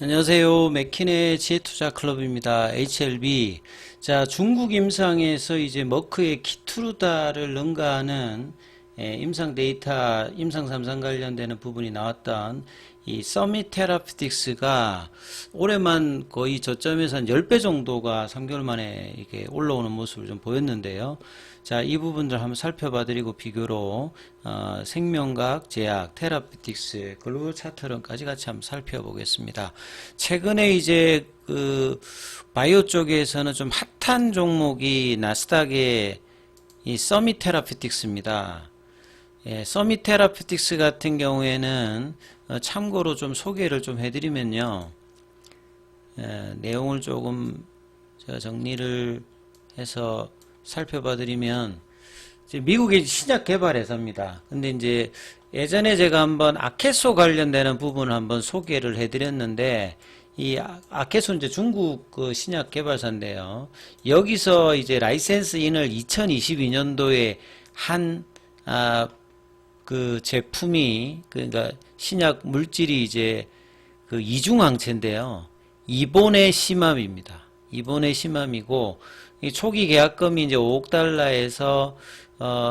안녕하세요. 맥킨의 지혜투자클럽입니다. HLB. 자, 중국 임상에서 이제 머크의 키투르다를 능가하는 임상 데이터, 임상 3상 관련되는 부분이 나왔던 이 서밋 테라피틱스가 올해만 거의 저점에서 한 10배 정도가 3개월 만에 이렇게 올라오는 모습을 좀 보였는데요. 자, 이 부분들 한번 살펴봐 드리고 비교로 생명과학, 제약, 테라피틱스, 글로벌 차트론까지 같이 한번 살펴보겠습니다. 최근에 이제 그 바이오 쪽에서는 좀 핫한 종목이 나스닥의 이 서밋 테라피틱스입니다. 예, 서밋 테라피틱스 같은 경우에는 참고로 좀 소개를 좀 해드리면요. 내용을 조금 제가 정리를 해서 살펴봐 드리면 미국의 신약 개발 회사입니다. 근데 이제 예전에 제가 한번 아케소 관련되는 부분을 한번 소개를 해 드렸는데 이 아케소 이제 중국 그 신약 개발사인데요. 여기서 이제 라이센스 인을 2022년도에 한 그 제품이 그러니까 신약 물질이 이제 그 이중항체인데요. 이본의 심암입니다. 이본의 심암이고 이 초기 계약금이 이제 5억 달러에서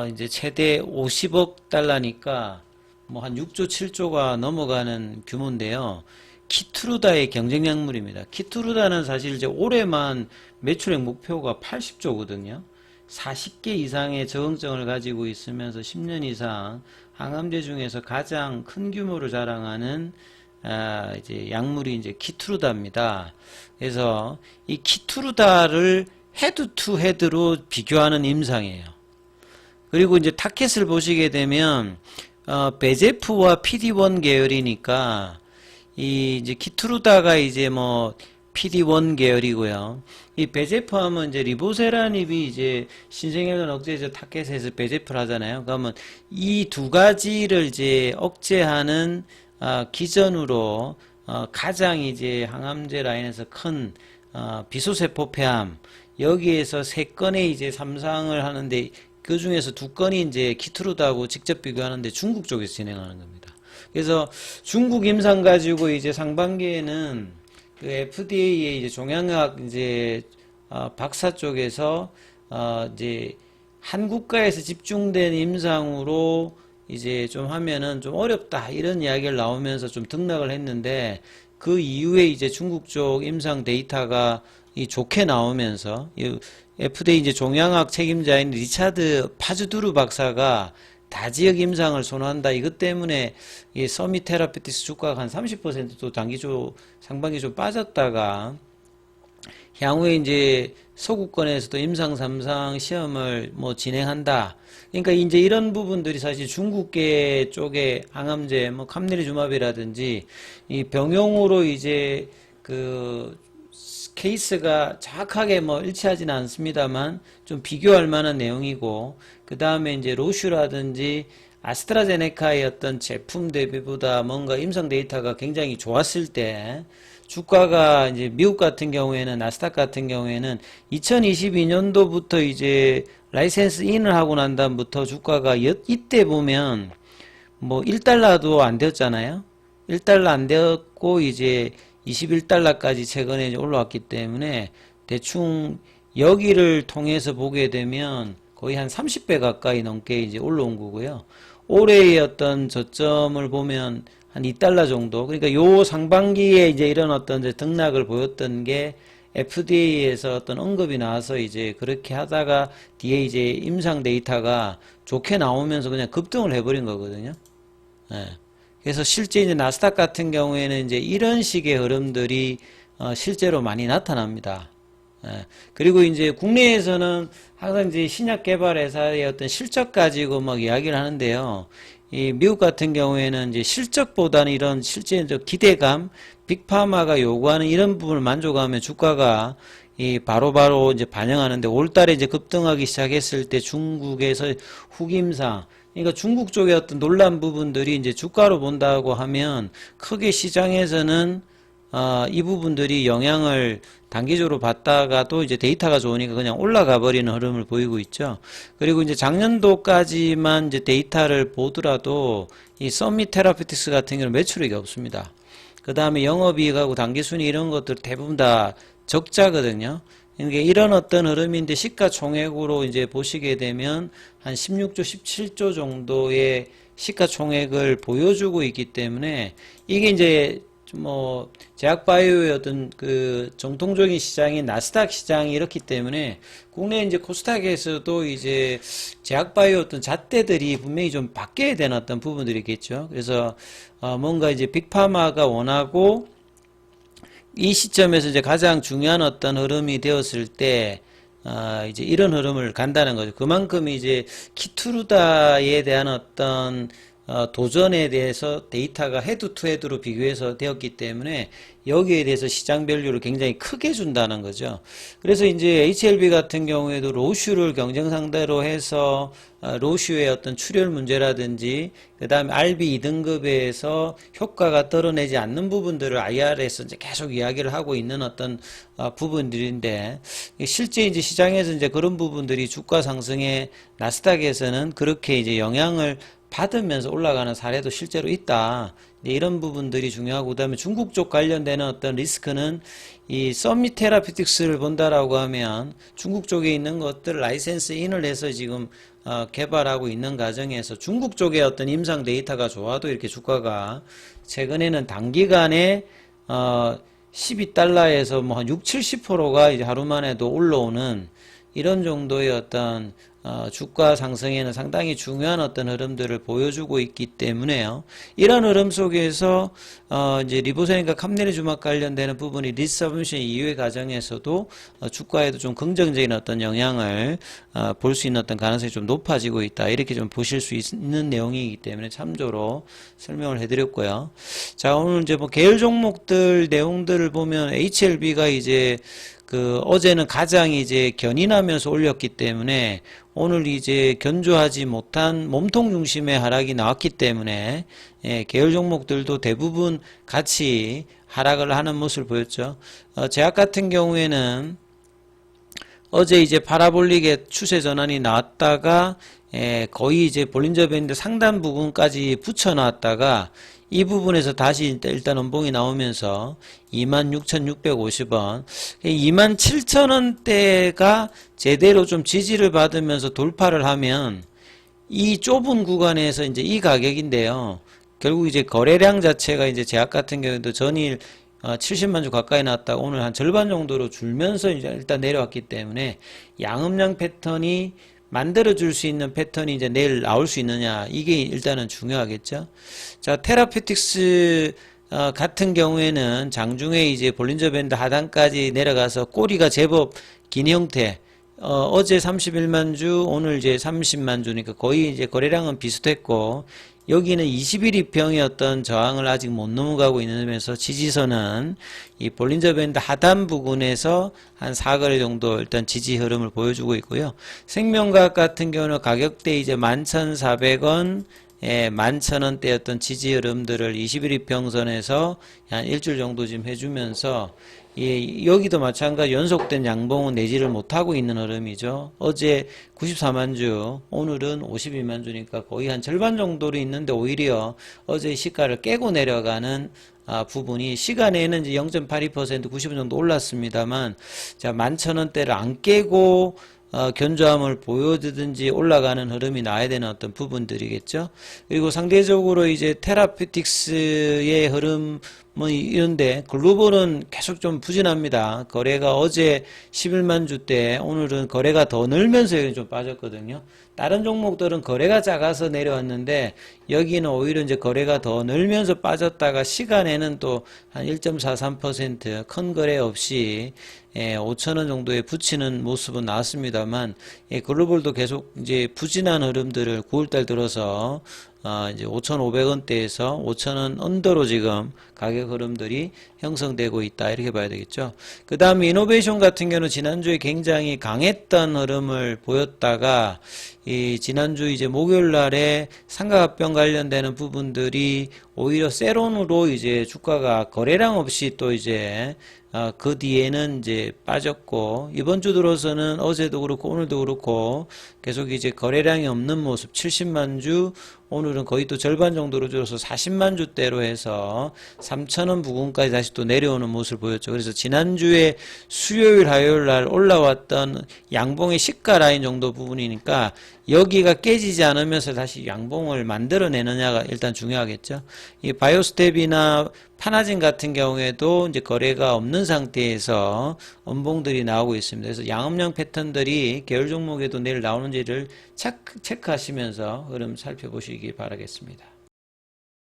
이제 최대 50억 달러니까 뭐 한 6조 7조가 넘어가는 규모인데요. 키투르다의 경쟁약물입니다. 키투르다는 사실 이제 올해만 매출액 목표가 80조거든요. 40개 이상의 저항성을 가지고 있으면서 10년 이상 항암제 중에서 가장 큰 규모를 자랑하는 이제 약물이 이제 키투르다입니다. 그래서 이 키투르다를 헤드 투 헤드로 비교하는 임상이에요. 그리고 이제 타켓을 보시게 되면 베제프와 PD-1 계열이니까 이 이제 키투르다가 이제 뭐 PD-1 계열이고요. 이 베제프 하면 이제 리보세라닙이 이제 신생혈관 억제제 타켓에서 베제프를 하잖아요. 그러면 이 두 가지를 이제 억제하는 기전으로 가장 이제 항암제 라인에서 큰 비소세포 폐암 여기에서 3건의 이제 3상을 하는데 그 중에서 2건이 이제 키투르다하고 직접 비교하는데 중국 쪽에서 진행하는 겁니다. 그래서 중국 임상 가지고 이제 상반기에는 그 FDA의 이제 종양학 이제 박사 쪽에서 이제 한 국가에서 집중된 임상으로 이제 좀 하면은 좀 어렵다 이런 이야기를 나오면서 좀 등락을 했는데 그 이후에 이제 중국 쪽 임상 데이터가 이 좋게 나오면서 이 FDA 이제 종양학 책임자인 리차드 파즈두르 박사가 다지역 임상을 선호한다. 이것 때문에 이 서밋 테라피틱스 주가가 한 30%도 상반기 좀 빠졌다가 향후에 이제 서구권에서도 임상 3상 시험을 뭐 진행한다. 그러니까 이제 이런 부분들이 사실 중국계 쪽에 항암제, 뭐 캄리주마비라든지 이 병용으로 이제 그 케이스가 정확하게 뭐 일치하지는 않습니다만 좀 비교할 만한 내용이고 그 다음에 이제 로슈라든지 아스트라제네카의 어떤 제품 대비보다 뭔가 임상 데이터가 굉장히 좋았을 때 주가가 이제 미국 같은 경우에는 나스닥 같은 경우에는 2022년도부터 이제 라이센스 인을 하고 난 다음부터 주가가 이때 보면 뭐 1달러도 안 되었잖아요. 1달러 안 되었고 이제 21달러까지 최근에 올라왔기 때문에 대충 여기를 통해서 보게 되면 거의 한 30배 가까이 넘게 이제 올라온 거고요. 올해의 어떤 저점을 보면 한 2달러 정도. 그러니까 요 상반기에 이제 이런 어떤 이제 등락을 보였던 게 FDA에서 어떤 언급이 나와서 이제 그렇게 하다가 뒤에 이제 임상 데이터가 좋게 나오면서 그냥 급등을 해버린 거거든요. 예. 그래서 실제 이제 나스닥 같은 경우에는 이제 이런 식의 흐름들이 실제로 많이 나타납니다. 예. 그리고 이제 국내에서는 항상 이제 신약 개발 회사의 어떤 실적 가지고 막 이야기를 하는데요. 이 미국 같은 경우에는 이제 실적보다는 이런 실제 기대감, 빅파마가 요구하는 이런 부분을 만족하면 주가가 이 바로바로 이제 반영하는데 올 달에 이제 급등하기 시작했을 때 중국에서 후김상 그러니까 중국 쪽의 어떤 논란 부분들이 이제 주가로 본다고 하면 크게 시장에서는 이 부분들이 영향을 단기적으로 받다가도 이제 데이터가 좋으니까 그냥 올라가 버리는 흐름을 보이고 있죠. 그리고 이제 작년도까지만 이제 데이터를 보더라도 이 서밋 테라피틱스 같은 경우는 매출액이 없습니다. 그 다음에 영업이익하고 당기순이 이런 것들 대부분 다 적자거든요. 그러니까 이런 어떤 흐름인데 시가총액으로 이제 보시게 되면 한 16조, 17조 정도의 시가총액을 보여주고 있기 때문에 이게 이제 뭐 제약바이오의 어떤 그 정통적인 시장인 나스닥 시장이 이렇기 때문에 국내 이제 코스닥에서도 이제 제약바이오 어떤 잣대들이 분명히 좀 바뀌어야 되는 어떤 부분들이겠죠. 그래서 뭔가 이제 빅파마가 원하고 이 시점에서 이제 가장 중요한 어떤 흐름이 되었을 때, 이제 이런 흐름을 간다는 거죠. 그만큼 이제 키투르다에 대한 어떤 도전에 대해서 데이터가 헤드 투 헤드로 비교해서 되었기 때문에 여기에 대해서 시장 밸류를 굉장히 크게 준다는 거죠. 그래서 이제 HLB 같은 경우에도 로슈를 경쟁 상대로 해서 로슈의 어떤 출혈 문제라든지 그 다음에 RB 2등급에서 효과가 드러내지 않는 부분들을 IR에서 이제 계속 이야기를 하고 있는 어떤 부분들인데 실제 이제 시장에서 이제 그런 부분들이 주가 상승에 나스닥에서는 그렇게 이제 영향을 받으면서 올라가는 사례도 실제로 있다. 이런 부분들이 중요하고, 그 다음에 중국 쪽 관련되는 어떤 리스크는 이 서밋 테라피틱스를 본다라고 하면 중국 쪽에 있는 것들 라이센스 인을 해서 지금 개발하고 있는 과정에서 중국 쪽의 어떤 임상 데이터가 좋아도 이렇게 주가가 최근에는 단기간에 12달러에서 뭐 한 6, 70%가 이제 하루 만에도 올라오는 이런 정도의 어떤 주가 상승에는 상당히 중요한 어떤 흐름들을 보여주고 있기 때문에요. 이런 흐름 속에서 이제 리보선인과 캄네리주막 관련되는 부분이 리서브미션 이후의 과정에서도 주가에도 좀 긍정적인 어떤 영향을 볼 수 있는 어떤 가능성이 좀 높아지고 있다. 이렇게 좀 보실 수 있는 내용이기 때문에 참조로 설명을 해드렸고요. 자, 오늘 이제 뭐 계열 종목들 내용들을 보면 HLB가 이제 어제는 가장 이제 견인하면서 올렸기 때문에 오늘 이제 견조하지 못한 몸통 중심의 하락이 나왔기 때문에 계열 종목들도 대부분 같이 하락을 하는 모습을 보였죠. 제약 같은 경우에는 어제 이제 파라볼릭의 추세 전환이 나왔다가 거의 이제 볼린저 밴드 상단 부분까지 붙여 놨다가 이 부분에서 다시 일단 원봉이 나오면서 26,650원, 27,000원대가 제대로 좀 지지를 받으면서 돌파를 하면 이 좁은 구간에서 이제 이 가격인데요. 결국 이제 거래량 자체가 이제 제약 같은 경우에도 전일 70만 주 가까이 나왔다가 오늘 한 절반 정도로 줄면서 이제 일단 내려왔기 때문에 양음량 패턴이 만들어줄 수 있는 패턴이 이제 내일 나올 수 있느냐, 이게 일단은 중요하겠죠. 자, 테라피틱스 같은 경우에는 장중에 이제 볼린저 밴드 하단까지 내려가서 꼬리가 제법 긴 형태, 어제 31만 주, 오늘 이제 30만 주니까 거의 이제 거래량은 비슷했고, 여기는 21위평의 어떤 저항을 아직 못 넘어가고 있으면서 지지선은 이 볼린저 밴드 하단 부근에서 한 4거래 정도 일단 지지 흐름을 보여주고 있고요. 생명과학 같은 경우는 가격대 이제 11,400원, 11,000원대였던 지지 흐름들을 21위평선에서 한 일주일 정도 지금 해주면서 여기도 마찬가지 연속된 양봉은 내지를 못하고 있는 흐름이죠. 어제 94만 주, 오늘은 52만 주니까 거의 한 절반 정도로 있는데 오히려 어제 시가를 깨고 내려가는 부분이 시간에는 이제 0.82% 90원 정도 올랐습니다만, 자, 11,000원대를 안 깨고 견조함을 보여주든지 올라가는 흐름이 나야 되는 어떤 부분들이겠죠. 그리고 상대적으로 이제 테라피틱스의 흐름 뭐 이런데 글로벌은 계속 좀 부진합니다. 거래가 어제 11만 주대, 오늘은 거래가 더 늘면서 여기 좀 빠졌거든요. 다른 종목들은 거래가 작아서 내려왔는데 여기는 오히려 이제 거래가 더 늘면서 빠졌다가 시간에는 또 한 1.43% 큰 거래 없이 5,000원 정도에 붙이는 모습은 나왔습니다만, 글로벌도 계속 이제 부진한 흐름들을 9월달 들어서 이제 5,500원대에서 5,000원 언더로 지금 가격 흐름들이 형성되고 있다, 이렇게 봐야 되겠죠. 그 다음에 이노베이션 같은 경우는 지난주에 굉장히 강했던 흐름을 보였다가 이 지난주 이제 목요일 날에 상가합병 관련되는 부분들이 오히려 세론으로 이제 주가가 거래량 없이 또 이제 그 뒤에는 이제 빠졌고, 이번 주 들어서는 어제도 그렇고 오늘도 그렇고 계속 이제 거래량이 없는 모습, 70만 주, 오늘은 거의 또 절반 정도로 줄어서 40만 주대로 해서 3천원 부근까지 다시 또 내려오는 모습을 보였죠. 그래서 지난주에 수요일, 화요일 날 올라왔던 양봉의 시가 라인 정도 부분이니까 여기가 깨지지 않으면서 다시 양봉을 만들어내느냐가 일단 중요하겠죠. 이 바이오스텝이나 파나진 같은 경우에도 이제 거래가 없는 상태에서 음봉들이 나오고 있습니다. 그래서 양음량 패턴들이 계열 종목에도 내일 나오는지를 체크하시면서 흐름 살펴보시기 바라겠습니다.